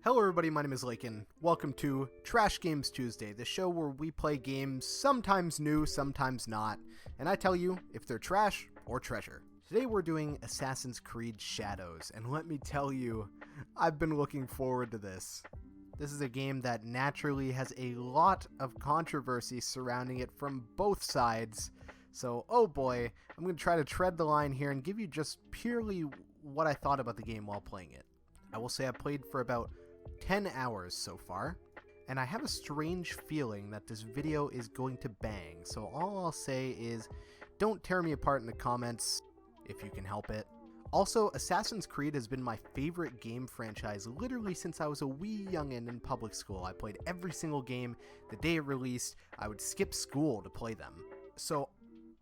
Hello everybody, my name is Lakin. Welcome to Trash Games Tuesday, the show where we play games sometimes new, sometimes not, and I tell you if they're trash or treasure. Today we're doing Assassin's Creed Shadows, and let me tell you, I've been looking forward to this. This is a game that naturally has a lot of controversy surrounding it from both sides, so oh boy, I'm going to try to tread the line here and give you just purely what I thought about the game while playing it. I will say I played for about 10 hours so far, and I have a strange feeling that this video is going to bang, so all I'll say is don't tear me apart in the comments if you can help it. Also, Assassin's Creed has been my favorite game franchise literally since I was a wee youngin' in public school. I played every single game the day it released. I would skip school to play them. So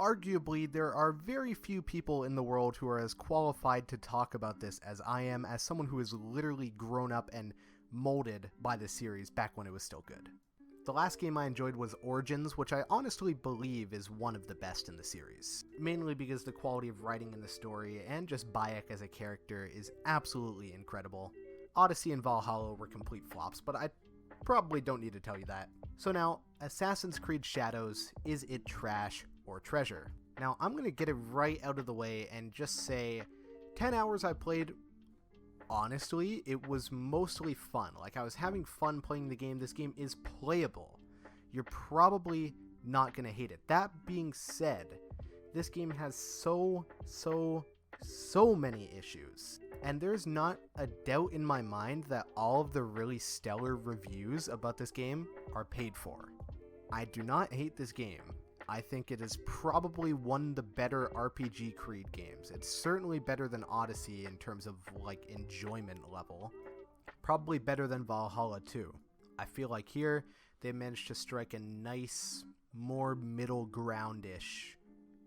arguably, there are very few people in the world who are as qualified to talk about this as I am, as someone who has literally grown up and molded by the series back when it was still good. The last game I enjoyed was Origins, which I honestly believe is one of the best in the series, mainly because the quality of writing in the story and just Bayek as a character is absolutely incredible. Odyssey and Valhalla were complete flops, but I probably don't need to tell you that. So now, Assassin's Creed Shadows, is it trash or treasure? Now, I'm going to get it right out of the way and just say 10 hours I played. Honestly, it was mostly fun. Like, I was having fun playing the game. This game is playable. You're probably not going to hate it. That being said, this game has so many issues. And there's not a doubt in my mind that all of the really stellar reviews about this game are paid for. I do not hate this game. I think it is probably one of the better RPG Creed games. It's certainly better than Odyssey in terms of, like, enjoyment level. Probably better than Valhalla too. I feel like here, they managed to strike a nice, more middle ground-ish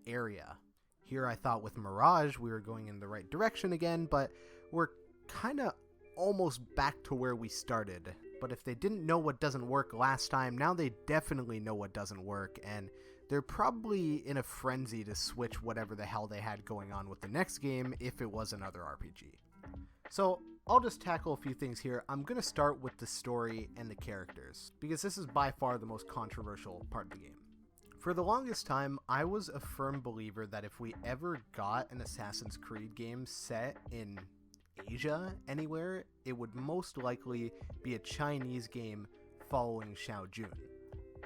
area. Here I thought with Mirage we were going in the right direction again, but we're kind of almost back to where we started. But if they didn't know what doesn't work last time, now they definitely know what doesn't work, and they're probably in a frenzy to switch whatever the hell they had going on with the next game if it was another RPG. So I'll just tackle a few things here. I'm going to start with the story and the characters, because this is by far the most controversial part of the game. For the longest time, I was a firm believer that if we ever got an Assassin's Creed game set in Asia anywhere, it would most likely be a Chinese game following Xiao Jun.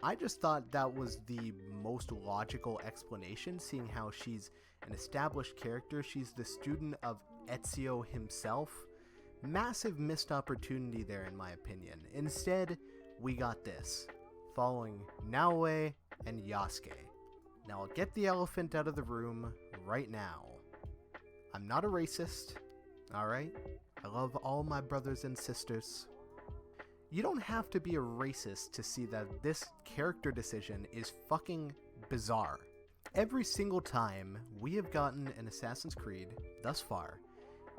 I just thought that was the most logical explanation, seeing how she's an established character. She's the student of Ezio himself. Massive missed opportunity there, in my opinion. Instead, we got this, following Naoe and Yasuke. Now I'll get the elephant out of the room right now. I'm not a racist, alright? I love all my brothers and sisters. You don't have to be a racist to see that this character decision is fucking bizarre. Every single time we have gotten an Assassin's Creed thus far,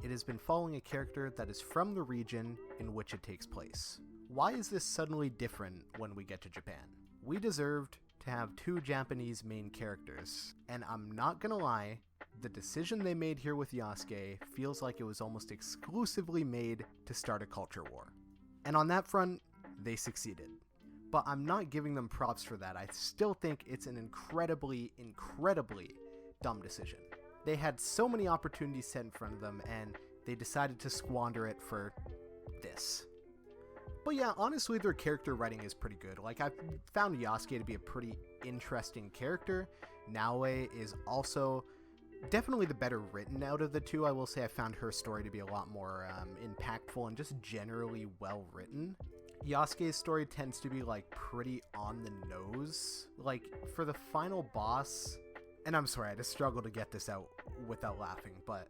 it has been following a character that is from the region in which it takes place. Why is this suddenly different when we get to Japan? We deserved to have two Japanese main characters, and I'm not gonna lie, the decision they made here with Yasuke feels like it was almost exclusively made to start a culture war. And on that front, they succeeded. But I'm not giving them props for that. I still think it's an incredibly dumb decision. They had so many opportunities set in front of them, and they decided to squander it for this. But yeah, honestly, their character writing is pretty good. Like, I found Yasuke to be a pretty interesting character. Naoe is also definitely the better written out of the two. I will say I found her story to be a lot more impactful and just generally well written. Yasuke's story tends to be, like, pretty on the nose. Like, for the final boss, and I'm sorry, I just struggle to get this out without laughing, but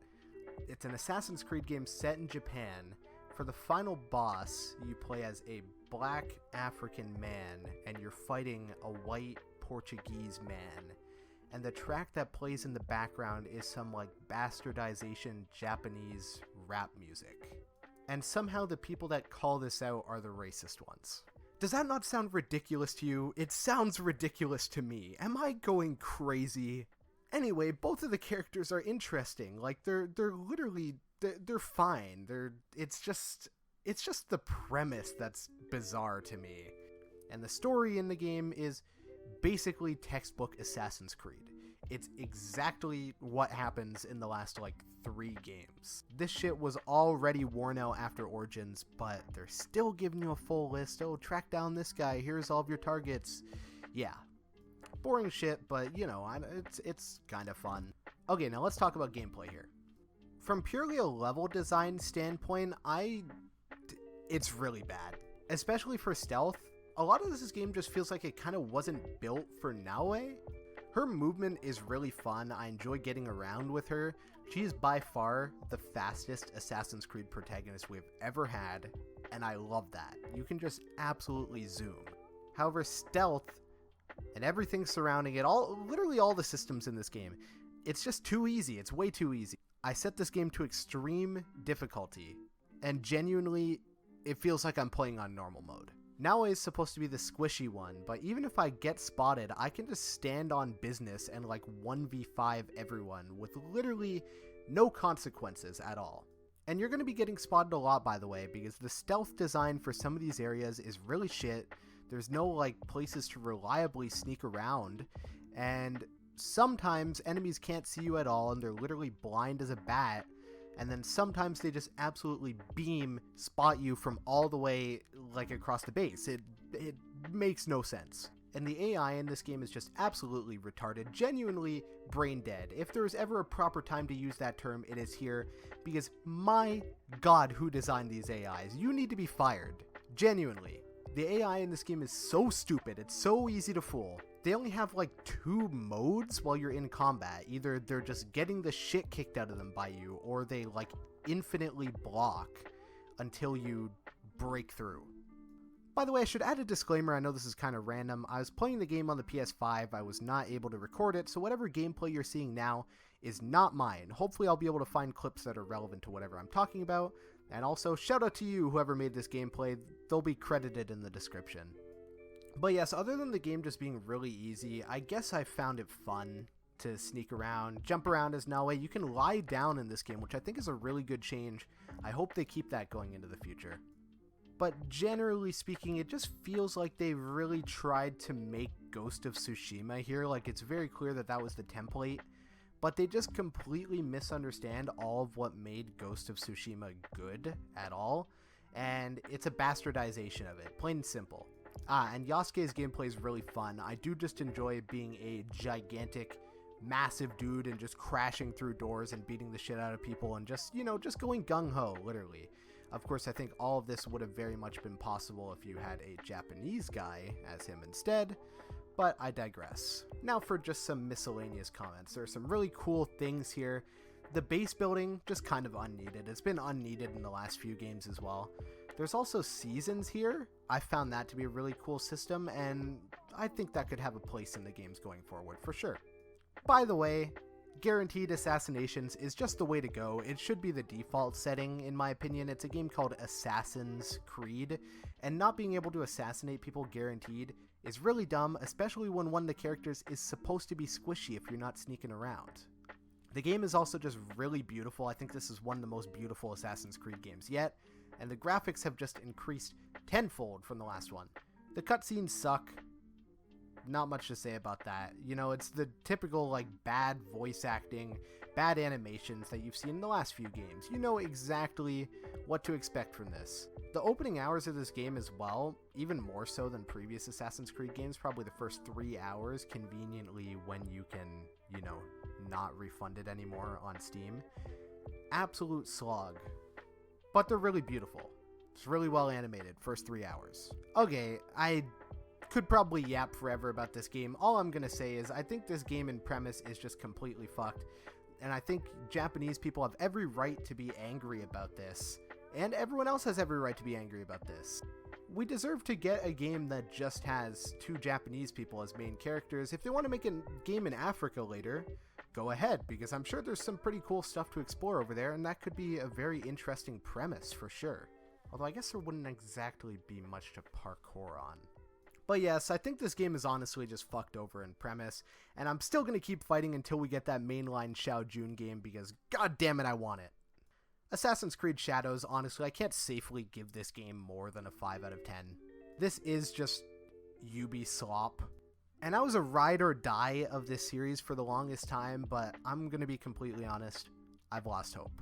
it's an Assassin's Creed game set in Japan. For the final boss, you play as a black African man, and you're fighting a white Portuguese man. And the track that plays in the background is some, like, bastardization Japanese rap music. And somehow the people that call this out are the racist ones. Does that not sound ridiculous to you? It sounds ridiculous to me. Am I going crazy? Anyway, both of the characters are interesting. Like, they're literally, they're fine. It's just It's just the premise that's bizarre to me. And the story in the game is basically textbook Assassin's Creed. It's exactly what happens in the last, 3 games. This shit was already worn out after Origins, but they're still giving you a full list. Oh, track down this guy, here's all of your targets. Yeah. Boring shit, but, it's kind of fun. Okay, now let's talk about gameplay here. From purely a level design standpoint, it's really bad. Especially for stealth. A lot of this game just feels like it kind of wasn't built for Naoe. Her movement is really fun. I enjoy getting around with her. She is by far the fastest Assassin's Creed protagonist we've ever had, and I love that. You can just absolutely zoom. However, stealth and everything surrounding it, literally all the systems in this game, it's just too easy. It's way too easy. I set this game to extreme difficulty, and genuinely, it feels like I'm playing on normal mode. Naoe is supposed to be the squishy one, but even if I get spotted, I can just stand on business and 1v5 everyone with literally no consequences at all. And you're going to be getting spotted a lot, by the way, because the stealth design for some of these areas is really shit. There's no places to reliably sneak around, and sometimes enemies can't see you at all and they're literally blind as a bat. And then sometimes they just absolutely spot you from all the way across the base. It makes no sense. And the AI in this game is just absolutely retarded, genuinely brain dead. If there's ever a proper time to use that term, it is here, because my god, who designed these AIs? You need to be fired. Genuinely. The AI in this game is so stupid, it's so easy to fool. They only have 2 modes while you're in combat. Either they're just getting the shit kicked out of them by you, or they infinitely block until you break through. By the way, I should add a disclaimer. I know this is kind of random. I was playing the game on the PS5. I was not able to record it, so whatever gameplay you're seeing now is not mine. Hopefully I'll be able to find clips that are relevant to whatever I'm talking about. And also, shout out to you, whoever made this gameplay. They'll be credited in the description. But yes, other than the game just being really easy, I guess I found it fun to sneak around, jump around as Naoe. You can lie down in this game, which I think is a really good change. I hope they keep that going into the future. But generally speaking, it just feels like they really tried to make Ghost of Tsushima here. It's very clear that was the template, but they just completely misunderstand all of what made Ghost of Tsushima good at all, and it's a bastardization of it, plain and simple. And Yasuke's gameplay is really fun. I do just enjoy being a gigantic, massive dude and just crashing through doors and beating the shit out of people and just going gung-ho, literally. Of course, I think all of this would have very much been possible if you had a Japanese guy as him instead, but I digress. Now for just some miscellaneous comments. There are some really cool things here. The base building, just kind of unneeded. It's been unneeded in the last few games as well. There's also seasons here. I found that to be a really cool system, and I think that could have a place in the games going forward, for sure. By the way, guaranteed assassinations is just the way to go. It should be the default setting, in my opinion. It's a game called Assassin's Creed, and not being able to assassinate people guaranteed is really dumb, especially when one of the characters is supposed to be squishy if you're not sneaking around. The game is also just really beautiful. I think this is one of the most beautiful Assassin's Creed games yet, and the graphics have just increased tenfold from the last one. The cutscenes suck. Not much to say about that. It's the typical, bad voice acting, bad animations that you've seen in the last few games. You know exactly what to expect from this. The opening hours of this game as well, even more so than previous Assassin's Creed games, probably the first 3 hours, conveniently when you can, not refund it anymore on Steam. Absolute slog. But they're really beautiful. It's really well animated, first 3 hours. Okay, I could probably yap forever about this game. All I'm gonna say is I think this game in premise is just completely fucked, and I think Japanese people have every right to be angry about this, and everyone else has every right to be angry about this. We deserve to get a game that just has 2 Japanese people as main characters. If they want to make a game in Africa later, go ahead, because I'm sure there's some pretty cool stuff to explore over there, and that could be a very interesting premise for sure. Although I guess there wouldn't exactly be much to parkour on. But yes, I think this game is honestly just fucked over in premise, and I'm still going to keep fighting until we get that mainline Xiao Jun game because god damn it, I want it. Assassin's Creed Shadows, honestly, I can't safely give this game more than a 5 out of 10. This is just Ubislop. And I was a ride or die of this series for the longest time, but I'm gonna be completely honest, I've lost hope.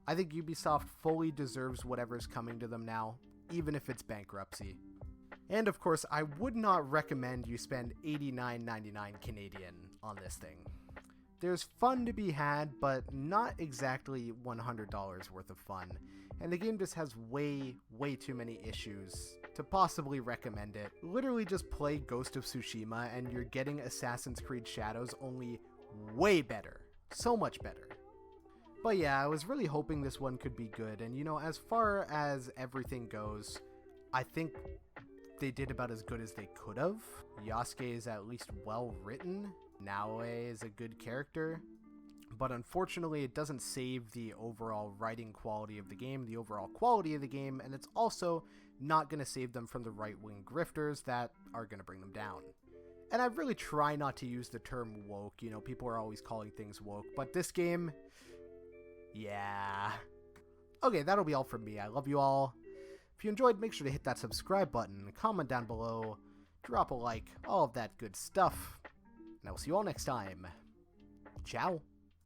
I think Ubisoft fully deserves whatever's coming to them now, even if it's bankruptcy. And of course, I would not recommend you spend $89.99 Canadian on this thing. There's fun to be had, but not exactly $100 worth of fun, and the game just has way too many issues to possibly recommend it. Literally just play Ghost of Tsushima and you're getting Assassin's Creed Shadows, only way better. So much better. But yeah, I was really hoping this one could be good, and you know, as far as everything goes, I think they did about as good as they could have. Yasuke is at least well written. Naoe is a good character, but unfortunately it doesn't save the overall writing quality of the game, the overall quality of the game, and it's also not going to save them from the right-wing grifters that are going to bring them down. And I really try not to use the term woke, you know, people are always calling things woke, but this game, yeah. Okay, that'll be all from me. I love you all. If you enjoyed, make sure to hit that subscribe button, comment down below, drop a like, all of that good stuff. And I will see you all next time. Ciao.